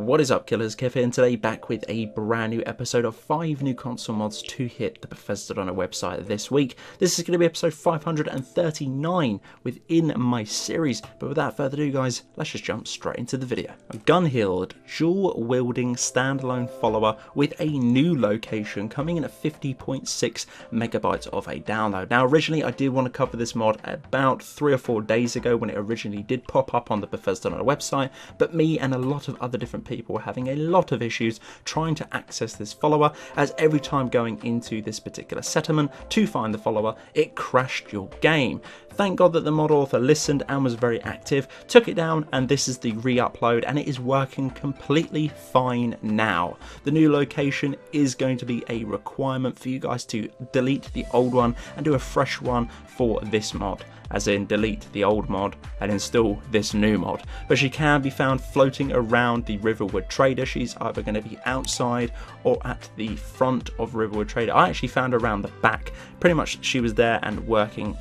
What is up, Killerkev here, and today back with a brand new episode of 5 new console mods to hit the Bethesda website this week. This is going to be episode 539 within my series, but without further ado guys, let's just jump straight into the video. Gunhild, dual-wielding standalone follower with a new location coming in at 50.6 megabytes of a download. Now originally I did want to cover this mod about 3 or 4 days ago when it originally did pop up on the Bethesda website, but me and a lot of other different people were having a lot of issues trying to access this follower, as every time going into this particular settlement to find the follower, it crashed your game. Thank God that the mod author listened and was very active, took it down, and this is the re-upload, and it is working completely fine now. The new location is going to be a requirement for you guys to delete the old one and do a fresh one for this mod, as in delete the old mod and install this new mod. But she can be found floating around the Riverwood Trader. She's either going to be outside or at the front of Riverwood Trader. I actually found her around the back. Pretty much she was there and working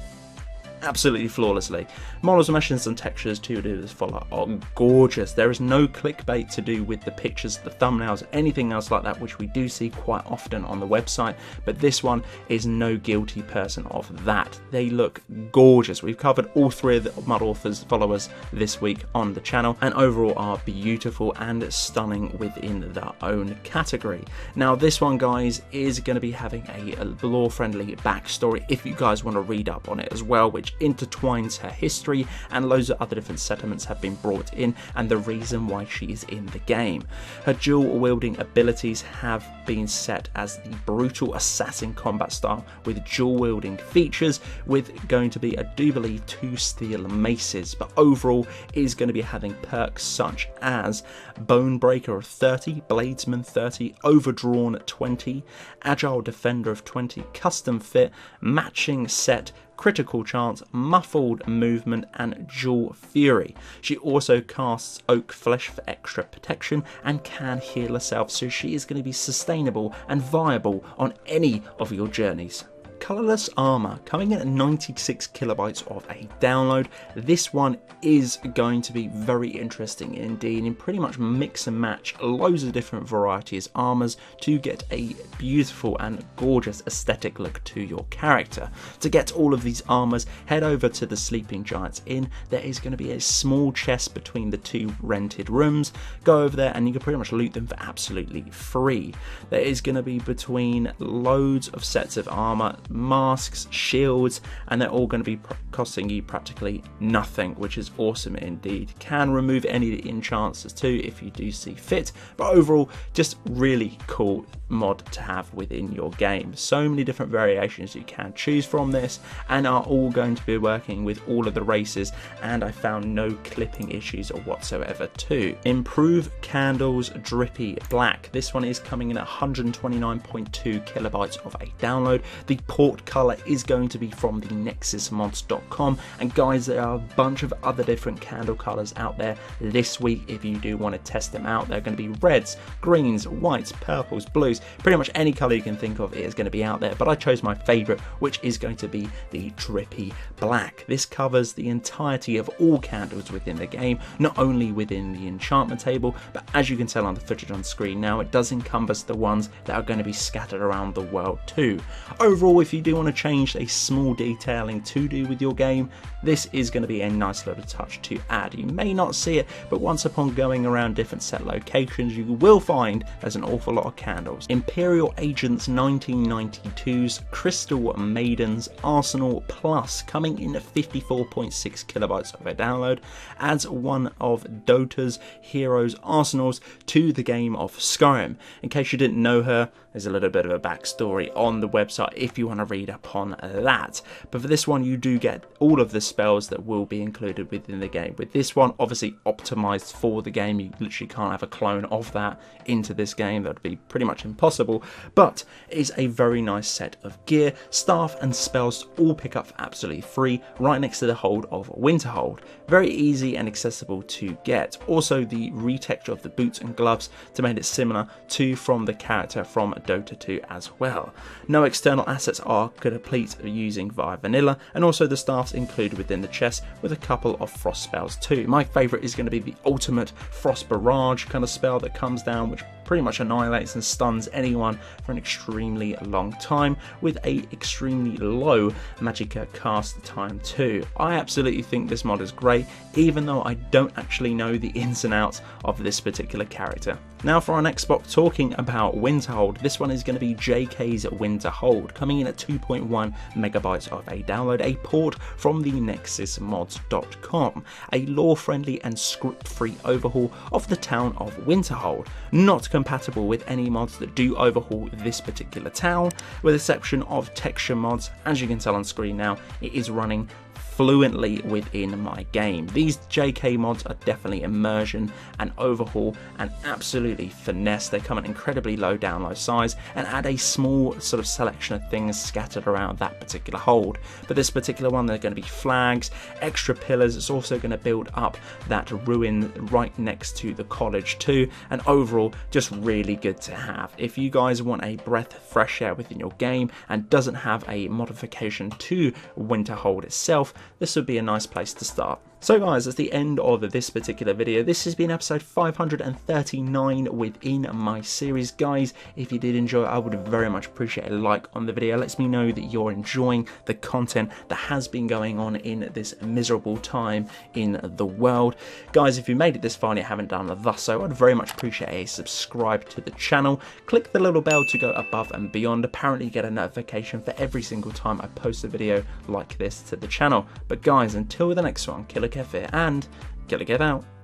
absolutely flawlessly. Models, meshes and textures to do this follow are gorgeous. There is no clickbait to do with the pictures, the thumbnails, anything else like that, which we do see quite often on the website, but this one is no guilty person of that. They look gorgeous. We've covered all 3 of the mod authors followers this week on the channel, and overall are beautiful and stunning within their own category. Now this one guys is going to be having a lore friendly backstory if you guys want to read up on it as well, which intertwines her history, and loads of other different settlements have been brought in and the reason why she is in the game. Her dual wielding abilities have been set as the brutal assassin combat style with dual wielding features, with going to be, I do believe, 2 steel maces, but overall is going to be having perks such as Bone Breaker of 30, Bladesman 30, Overdrawn 20, Agile Defender of 20, Custom Fit, Matching Set, Critical Chance, Muffled Movement and Dual Fury. She also casts Oak Flesh for extra protection and can heal herself, so she is going to be sustainable and viable on any of your journeys. Colorless Armor coming in at 96 kilobytes of a download. This one is going to be very interesting indeed, and pretty much mix and match loads of different varieties armors to get a beautiful and gorgeous aesthetic look to your character. To get all of these armors, head over to the Sleeping Giants Inn. There is going to be a small chest between the 2 rented rooms. Go over there and you can pretty much loot them for absolutely free. There is going to be between loads of sets of armor, masks, shields, and they're all going to be costing you practically nothing, which is awesome indeed. Can remove any of the enchanters too if you do see fit, but overall just really cool mod to have within your game. So many different variations you can choose from this, and are all going to be working with all of the races, and I found no clipping issues or whatsoever too. Improve Candles Drippy Black. This one is coming in at 129.2 kilobytes of a download. The port color is going to be from the nexusmods.com, and guys, there are a bunch of other different candle colors out there this week if you do want to test them out. They're going to be reds, greens, whites, purples, blues, pretty much any color you can think of is going to be out there, but I chose my favorite, which is going to be the Drippy Black. This covers the entirety of all candles within the game, not only within the enchantment table, but as you can tell on the footage on screen now, it does encompass the ones that are going to be scattered around the world too. Overall, if you do want to change a small detailing to do with your game, this is going to be a nice little touch to add. You may not see it, but once upon going around different set locations, you will find there's an awful lot of candles. Imperial Agents 1992's Crystal Maiden's Arsenal Plus coming in at 54.6 kilobytes of a download, adds one of Dota's heroes arsenals to the game of Skyrim. In case you didn't know her, there's a little bit of a backstory on the website if you want to read up on that. But for this one, you do get all of the spells that will be included within the game. With this one, obviously optimized for the game, you literally can't have a clone of that into this game. That would be pretty much impossible. But it is a very nice set of gear, staff and spells to all pick up for absolutely free right next to the hold of Winterhold. Very easy and accessible to get. Also the retexture of the boots and gloves to make it similar to from the character from Dota 2 as well. No external assets are complete using via vanilla, and also the staffs included within the chest with a couple of frost spells too. My favourite is going to be the ultimate frost barrage kind of spell that comes down, which pretty much annihilates and stuns anyone for an extremely long time with a extremely low magicka cast time too. I absolutely think this mod is great, even though I don't actually know the ins and outs of this particular character. Now for our next spot, talking about Winterhold, this one is going to be JK's Winterhold, coming in at 2.1 megabytes of a download, a port from the nexusmods.com, a lore-friendly and script-free overhaul of the town of Winterhold, not compatible with any mods that do overhaul this particular town, with the exception of texture mods. As you can tell on screen now, it is running fluently within my game. These JK mods are definitely immersion and overhaul and absolutely finesse. They come at incredibly low download size and add a small sort of selection of things scattered around that particular hold. But this particular one, they're going to be flags, extra pillars. It's also going to build up that ruin right next to the college too, and overall just really good to have. If you guys want a breath of fresh air within your game and doesn't have a modification to Winterhold itself, this would be a nice place to start. So guys, that's the end of this particular video. This has been episode 539 within my series. Guys, if you did enjoy it, I would very much appreciate a like on the video. It lets me know that you're enjoying the content that has been going on in this miserable time in the world. Guys, if you made it this far and you haven't done thus so, I'd very much appreciate a subscribe to the channel. Click the little bell to go above and beyond. Apparently you get a notification for every single time I post a video like this to the channel. But guys, until the next one, Killerkev here, and Killerkev out.